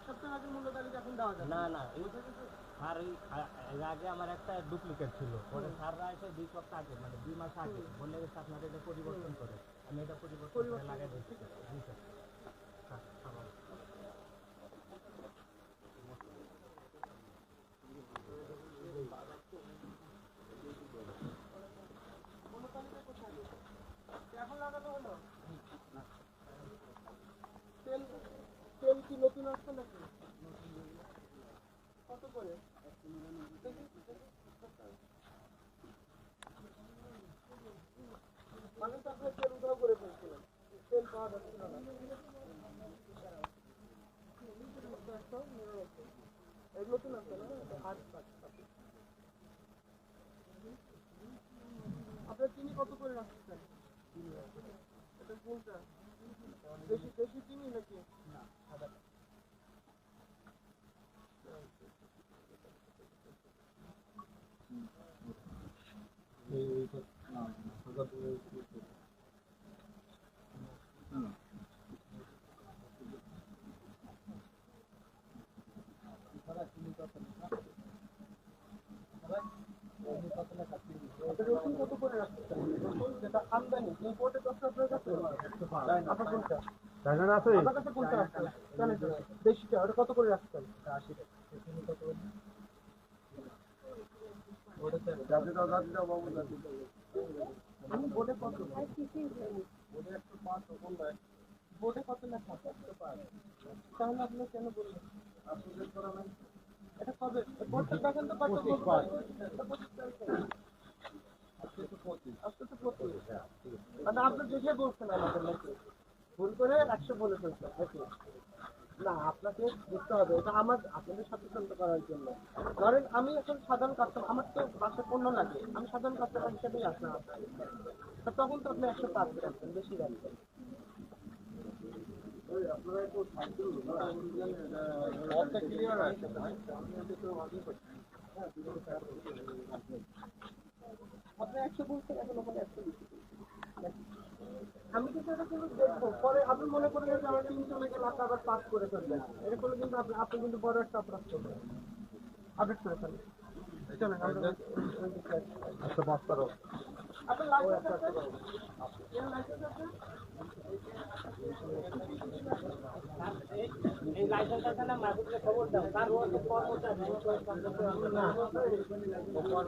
সপ্তাহ আগে মূল্য তালিকা এখন দেওয়া যাবে না না আর এর আগে আমার একটা ডুপ্লিকেট ছিল পরে স্যাররা এসে 2 সপ্তাহ আগে মানে 2 মাস আগে বলে গেছে আপনারা এটা পরিবর্তন করে আমি এটা পরিবর্তন করে লাগাই দিচ্ছি জি স্যার এখন লাগানো হলো তেল কি নতুন আসছে নাকি কত করে মানে তো আপনার তেল উধাও করে ফেলছিলেন তেল পাওয়া যাচ্ছিল না এই নতুন আসছে না আপনার চিনি কত করে রাখছেন এটা কোনটা দেশি চিনি নাকি না সাদা কত করে রাখছেন যেটা আমদানি ইম্পোর্টেড আছে আপনার কাছে আপনার কোনটা আপনার কাছে কোনটা রাখছেন জানেন দেশিটা ওটা কত করে রাখছেন 80 টাকা চিনি কত করে আমি বোর্ডে কত বোর্ডে 105 কোন দেয় বোর্ডে কত লেখা 105 তাহলে আপনি কেন বললেন আপডেট করা নাই এটা কবে বোর্ডে দেখেন তো কত আজকে তো 25 মানে আপনি দেখে বলছেন আমাদের নাকি ভুল করে 100 বলে ফেলছেন নাকি না আপনাকে দেখতে হবে এটা আমার আপনাদের সচেতন করার জন্য ধরেন আমি এখন সাধারণ কাস্টমার আমার তো বাসা পণ্য লাগে আমি সাধারণ কাস্টমার হিসেবেই আসলাম তখন তো আপনি 105 রাখবেন বেশি রাখবেন আপনারা একটু ক্লিয়ার আছে আপনি 100 বলছেন এখন ওখানে 100 দিচ্ছি আমি তো সেটা কিন্তু দেখবো পরে আপনি মনে করেন যে আমার 300 লেগে লাখ আবার পাস করে ফেলবেন এরকম কিন্তু আপনি কিন্তু বড় একটা অপরাধ করবেন আপডেট করে ফেলেন চলেন আমরা আচ্ছা পাস করো আপনার লাইসেন্স আছে এর লাইসেন্স আছে এই লাইসেন্স আছে না মাঝে খবর দাও তার ও কর্মচারী না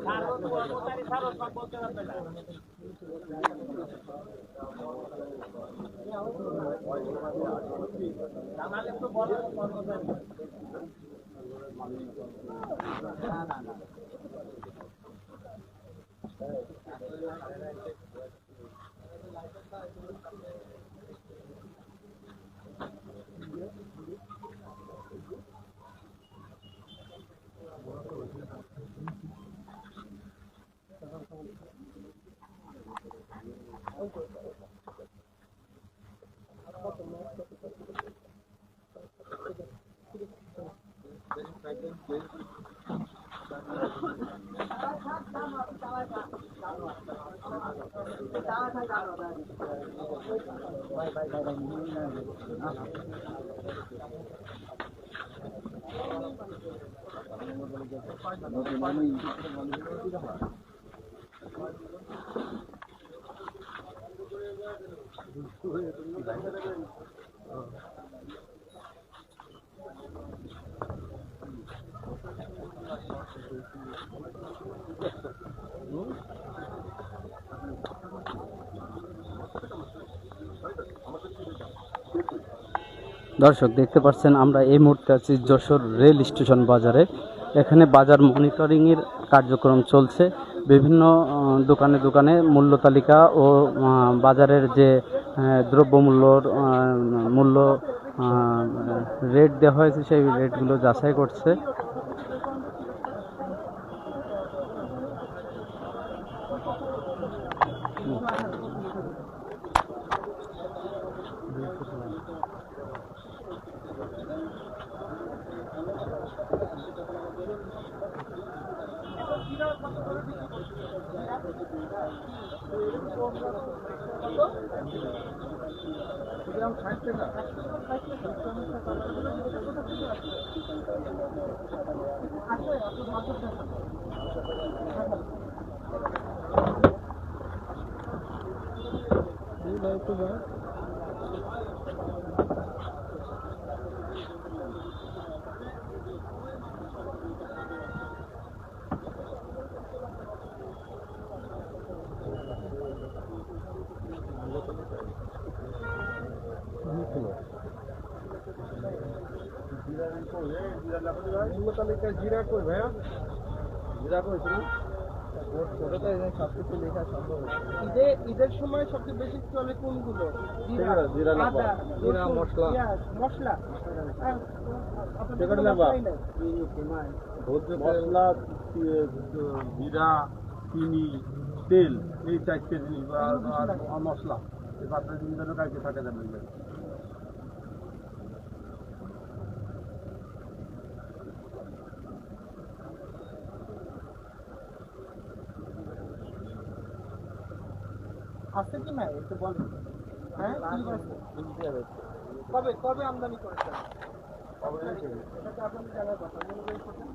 তার ও কর্মচারী স্যার সব বলতে পারবে না আমাদের তো বড় কর্মচারী না না না দর্শক দেখতে পাচ্ছেন আমরা এই মুহূর্তে আছি যশোর রেল স্টেশন বাজারে। এখানে বাজার মনিটরিংয়ের কার্যক্রম চলছে। বিভিন্ন দোকানে দোকানে মূল্য তালিকা ও বাজারের যে দ্রব্যমূল্যর মূল্য রেট দেওয়া হয়েছে সেই রেটগুলো যাচাই করছে। গ্রাম 60 টাকা আসে আপনি মাছের দেখান। জিরা কই ভাইয়া জিরা কইছি না ছোটতে সবকিছু লেখা সম্ভব ঈদের সময় সবচেয়ে বেশি চলে কোনগুলো? জিরা, জিরা আদা, জিরা, রসুন, মশলা। পেঁয়াজ, মশলা। আর আপনাদের সেখানে কোনো নেবা? মশলাই নাই? মশলা জিরা চিনি তেল এই 4টে জিনিস আর মশলা এই 5টা জিনিস যেন কালকে থাকে যাবে আছে কি নাই একটু বলেন। হ্যাঁ কি আছে? কবে কবে আমদানি করেছেন? এটা তো আপনাদের জানার কথা। অনুযায়ী করতেন।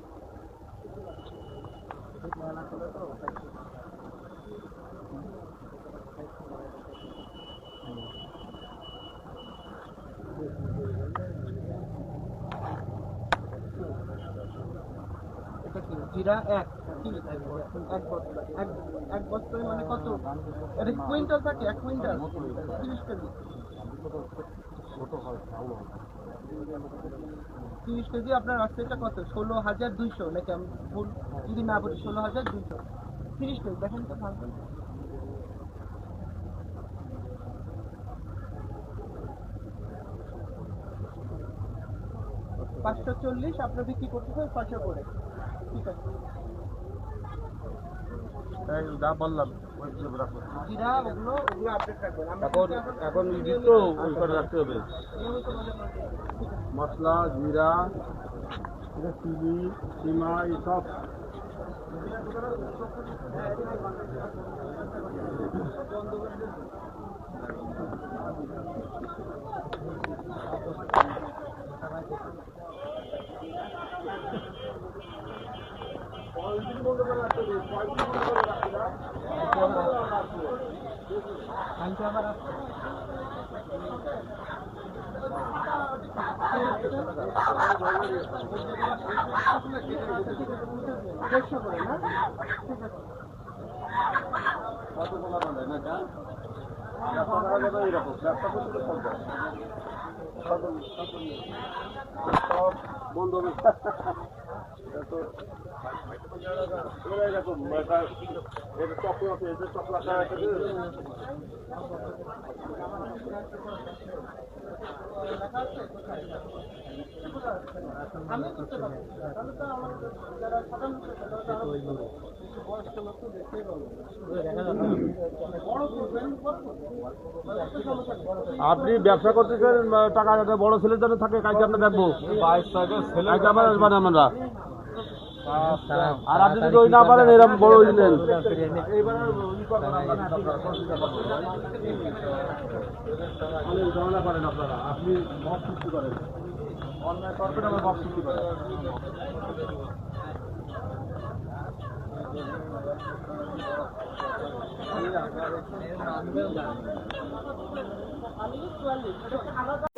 এটা কি জিরা এক এক বস্তায় মানে কত? এটা কুইন্টাল থাকে? 1 কুইন্টাল 30 কেজি। 30 কেজি আপনার আসছে এটা কত? 16,200 নাকি? আমি ভুল যদি না বলি 16,200। 30 কেজি দেখেন তো ভালো। 540 আপনার বিক্রি করতেছে 600 করে। ঠিক আছে। যা বললাম ওই হিসেবে রাখো জিরা ওগুলো আপডেট রাখবেন। আমরা এখন নির্দিষ্ট ওই করে রাখতে হবে মশলা জিরা চিনি সীমা এইসব বন্ধ হবে এরকম চক্র আছে চক্র আমি করতে পারবো। তাহলে তো আমার যারা সাধারণ বয়স্ক লোক তো দেখতেই পাবো। বড় করবেন আপনি ব্যবসা করতেছেন টাকা যাতে বড় ছেলের জন্য থাকে কাজে আমরা দেখবো কাজে আবার আসবেন আমরা আর আপনি যদি ওই না পারেন এরকম বড় দিলেন ঝামেলা করেন আপনারা আপনি মত সৃষ্টি করেন অন্যায় করবেন আমার মত সৃষ্টি করেন আমি 44 আলাদা